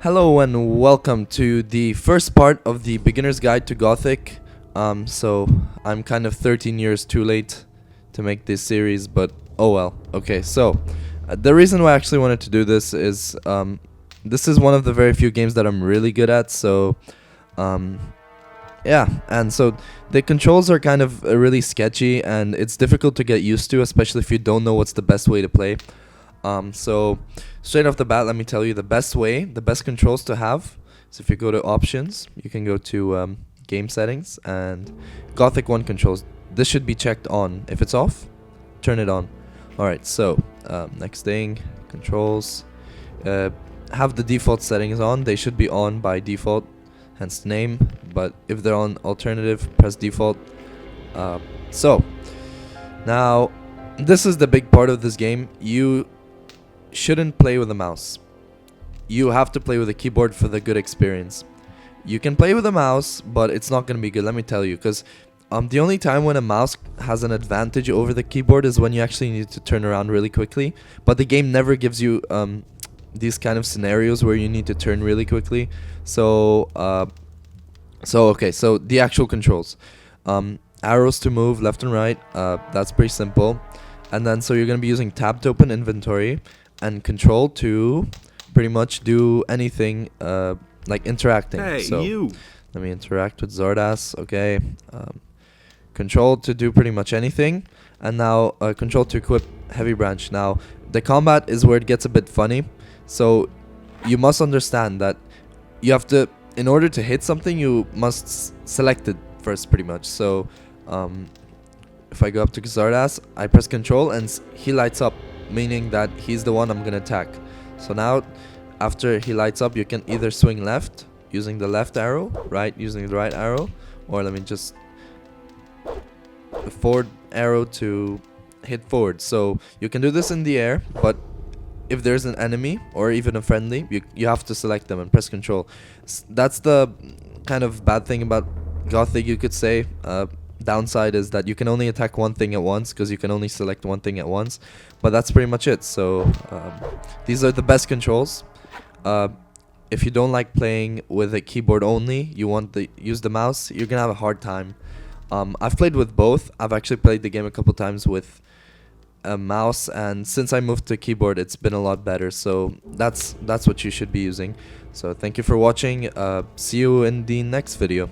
Hello and welcome to the first part of the beginner's guide to Gothic. So I'm kind of 13 years too late to make this series, but oh well. Okay, so the reason why I actually wanted to do this is this is one of the very few games that I'm really good at. So um, yeah, and so the controls are kind of really sketchy, and it's difficult to get used to, especially if you don't know what's the best way to play. So straight off the bat, let me tell you the best controls to have. So if you go to options, you can go to game settings and Gothic 1 controls. This should be checked on. If it's off, turn it on. Alright, so next thing, controls. Have the default settings on. They should be on by default, hence the name. But if they're on alternative, press default. So now this is the big part of this game. You shouldn't play with a mouse. You have to play with a keyboard for the good experience. You can play with a mouse, but it's not going to be good, let me tell you, because the only time when a mouse has an advantage over the keyboard is when you actually need to turn around really quickly. But the game never gives you these kind of scenarios where you need to turn really quickly. So the actual controls. Arrows to move left and right, that's pretty simple. And then so you're going to be using tab to open inventory and control to pretty much do anything like interacting. Hey, so you! let me interact with Zardas. Okay. Control to do pretty much anything. And now control to equip heavy branch. Now the combat is where it gets a bit funny. So you must understand that you have to, in order to hit something, you must select it first pretty much. So if I go up to Zardas, I press control and he lights up, meaning that he's the one I'm gonna attack. So now after he lights up, you can either swing left using the left arrow, right using the right arrow, or let me just the forward arrow to hit forward. So you can do this in the air, but if there's an enemy or even a friendly, you have to select them and press control. That's the kind of bad thing about Gothic, you could say. Downside is that you can only attack one thing at once because you can only select one thing at once, but that's pretty much it. So these are the best controls. If you don't like playing with a keyboard only, you want to use the mouse, you're gonna have a hard time. I've played with both. I've actually played the game a couple times with a mouse, and since I moved to keyboard, it's been a lot better. So that's what you should be using. So thank you for watching. See you in the next video.